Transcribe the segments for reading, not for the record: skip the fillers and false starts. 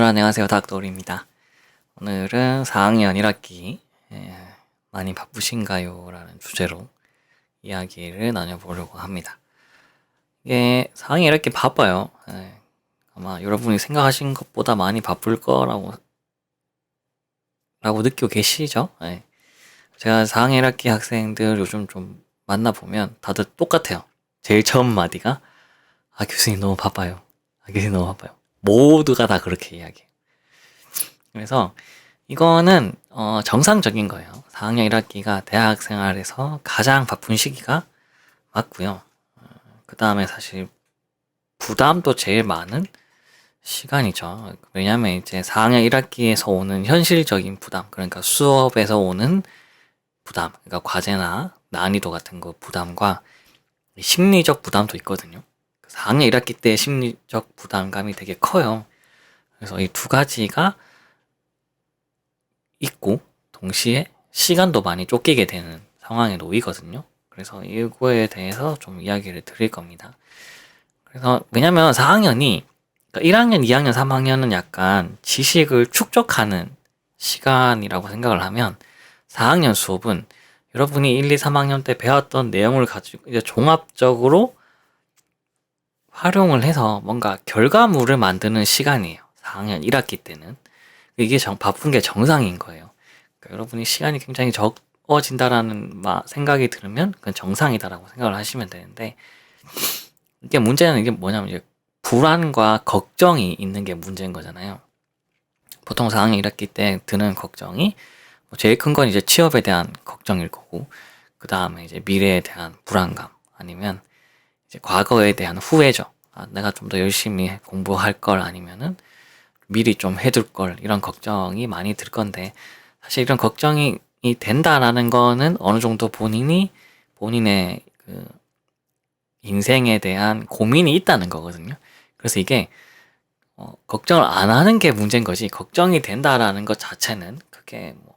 여러분들 안녕하세요. 닥터리입니다. 오늘은 4학년 1학기 많이 바쁘신가요? 라는 주제로 이야기를 나눠보려고 합니다. 이게 4학년 1학기 바빠요. 아마 여러분이 생각하신 것보다 많이 바쁠 거라고 느끼고 계시죠? 제가 4학년 1학기 학생들 요즘 좀 만나보면 다들 똑같아요. 제일 처음 마디가 교수님 너무 바빠요. 교수님 너무 바빠요. 모두가 다 그렇게 이야기해요. 그래서 이거는 정상적인 거예요. 4학년 1학기가 대학 생활에서 가장 바쁜 시기가 맞고요. 그 다음에 사실 부담도 제일 많은 시간이죠. 왜냐하면 이제 4학년 1학기에서 오는 현실적인 부담, 그러니까 수업에서 오는 부담, 그러니까 과제나 난이도 같은 거 부담과 심리적 부담도 있거든요. 4학년 1학기 때 심리적 부담감이 되게 커요. 그래서 이 두 가지가 있고 동시에 시간도 많이 쫓기게 되는 상황에 놓이거든요. 그래서 이거에 대해서 좀 이야기를 드릴 겁니다. 그래서 왜냐면 4학년이 그러니까 1학년, 2학년, 3학년은 약간 지식을 축적하는 시간이라고 생각을 하면 4학년 수업은 여러분이 1, 2, 3학년 때 배웠던 내용을 가지고 이제 종합적으로 활용을 해서 뭔가 결과물을 만드는 시간이에요. 4학년 1학기 때는. 이게 바쁜 게 정상인 거예요. 그러니까 여러분이 시간이 굉장히 적어진다라는 생각이 들으면 그건 정상이다라고 생각을 하시면 되는데, 이게 문제는 이게 뭐냐면 이제 불안과 걱정이 있는 게 문제인 거잖아요. 보통 4학년 1학기 때 드는 걱정이 제일 큰 건 이제 취업에 대한 걱정일 거고, 그 다음에 이제 미래에 대한 불안감, 아니면 이제 과거에 대한 후회죠. 내가 좀 더 열심히 공부할 걸, 아니면은 미리 좀 해둘 걸, 이런 걱정이 많이 들 건데, 사실 이런 걱정이 된다라는 거는 어느 정도 본인의 그 인생에 대한 고민이 있다는 거거든요. 그래서 이게 걱정을 안 하는 게 문제인 거지, 걱정이 된다라는 것 자체는 그게 뭐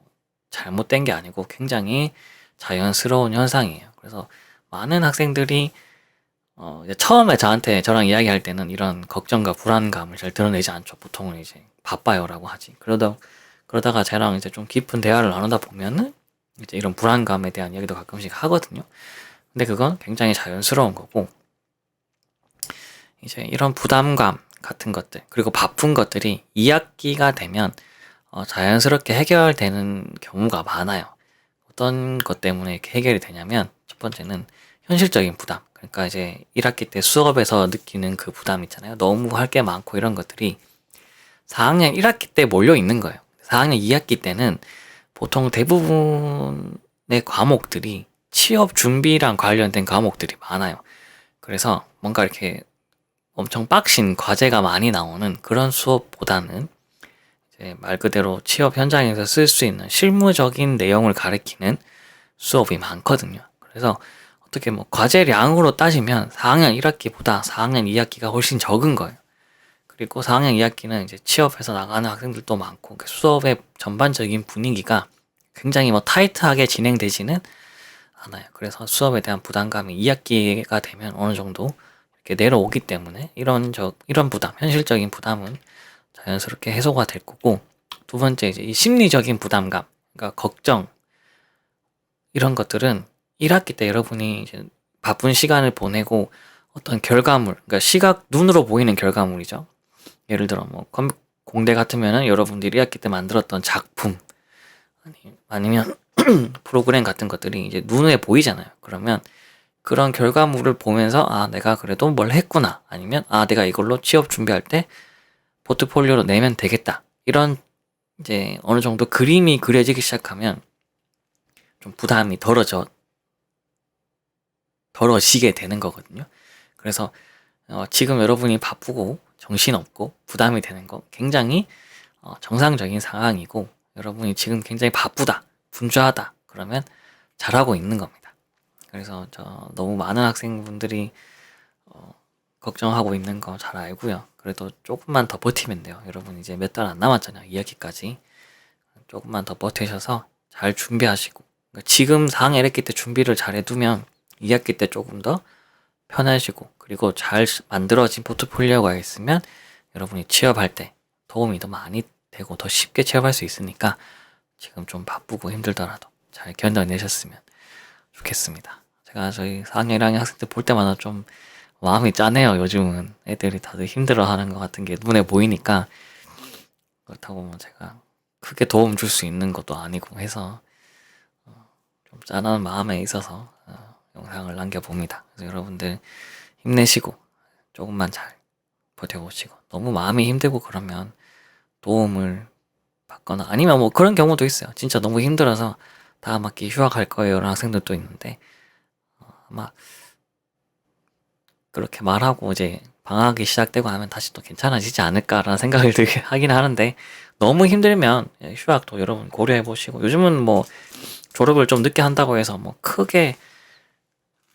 잘못된 게 아니고 굉장히 자연스러운 현상이에요. 그래서 많은 학생들이 처음에 저랑 이야기할 때는 이런 걱정과 불안감을 잘 드러내지 않죠. 보통은 이제 바빠요라고 하지. 그러다가 저랑 이제 좀 깊은 대화를 나누다 보면은 이제 이런 불안감에 대한 이야기도 가끔씩 하거든요. 근데 그건 굉장히 자연스러운 거고, 이제 이런 부담감 같은 것들, 그리고 바쁜 것들이 2학기가 되면 자연스럽게 해결되는 경우가 많아요. 어떤 것 때문에 이렇게 해결이 되냐면, 첫 번째는 현실적인 부담. 그러니까 이제 1학기 때 수업에서 느끼는 그 부담 있잖아요. 너무 할 게 많고 이런 것들이 4학년 1학기 때 몰려 있는 거예요. 4학년 2학기 때는 보통 대부분의 과목들이 취업 준비랑 관련된 과목들이 많아요. 그래서 뭔가 이렇게 엄청 빡신 과제가 많이 나오는 그런 수업보다는 이제 말 그대로 취업 현장에서 쓸 수 있는 실무적인 내용을 가르치는 수업이 많거든요. 그래서 어떻게 뭐 과제량으로 따지면 4학년 1학기보다 4학년 2학기가 훨씬 적은 거예요. 그리고 4학년 2학기는 이제 취업해서 나가는 학생들도 많고, 수업의 전반적인 분위기가 굉장히 뭐 타이트하게 진행되지는 않아요. 그래서 수업에 대한 부담감이 2학기가 되면 어느 정도 이렇게 내려오기 때문에 이런 부담, 현실적인 부담은 자연스럽게 해소가 될 거고, 두 번째 이제 이 심리적인 부담감, 그러니까 걱정, 이런 것들은 1학기 때 여러분이 이제 바쁜 시간을 보내고 어떤 결과물, 그러니까 눈으로 보이는 결과물이죠. 예를 들어 뭐 공대 같으면은 여러분들이 1학기 때 만들었던 작품, 아니면 프로그램 같은 것들이 이제 눈에 보이잖아요. 그러면 그런 결과물을 보면서 내가 그래도 뭘 했구나, 아니면 내가 이걸로 취업 준비할 때 포트폴리오로 내면 되겠다, 이런 이제 어느 정도 그림이 그려지기 시작하면 좀 부담이 덜어지게 되는 거거든요. 그래서 지금 여러분이 바쁘고 정신없고 부담이 되는 거 굉장히 정상적인 상황이고, 여러분이 지금 굉장히 바쁘다, 분주하다, 그러면 잘하고 있는 겁니다. 그래서 너무 많은 학생분들이 걱정하고 있는 거 잘 알고요. 그래도 조금만 더 버티면 돼요. 여러분 이제 몇 달 안 남았잖아요. 2학기까지. 조금만 더 버티셔서 잘 준비하시고, 그러니까 지금 4학년 1학기 때 준비를 잘 해두면 2학기 때 조금 더 편하시고, 그리고 잘 만들어진 포트폴리오가 있으면 여러분이 취업할 때 도움이 더 많이 되고 더 쉽게 취업할 수 있으니까 지금 좀 바쁘고 힘들더라도 잘 견뎌내셨으면 좋겠습니다. 제가 저희 4학년 1학년 학생들 볼 때마다 좀 마음이 짠해요. 요즘은 애들이 다들 힘들어하는 것 같은 게 눈에 보이니까. 그렇다고 뭐 제가 크게 도움 줄 수 있는 것도 아니고 해서 좀 짠한 마음에 있어서 영상을 남겨봅니다. 그래서 여러분들 힘내시고 조금만 잘 버텨보시고, 너무 마음이 힘들고 그러면 도움을 받거나, 아니면 뭐 그런 경우도 있어요. 진짜 너무 힘들어서 다음 학기 휴학할 거예요 라는 학생들도 있는데, 아마 그렇게 말하고 이제 방학이 시작되고 하면 다시 또 괜찮아지지 않을까라는 생각을 들게 하긴 하는데, 너무 힘들면 휴학도 여러분 고려해 보시고, 요즘은 뭐 졸업을 좀 늦게 한다고 해서 뭐 크게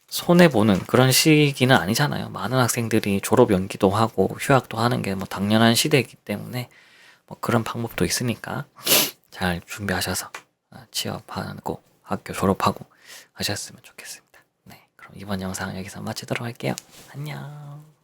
손해보는 그런 시기는 아니잖아요. 많은 학생들이 졸업 연기도 하고 휴학도 하는 게 뭐 당연한 시대이기 때문에 뭐 그런 방법도 있으니까 잘 준비하셔서 취업하고 학교 졸업하고 하셨으면 좋겠습니다. 네, 그럼 이번 영상 여기서 마치도록 할게요. 안녕.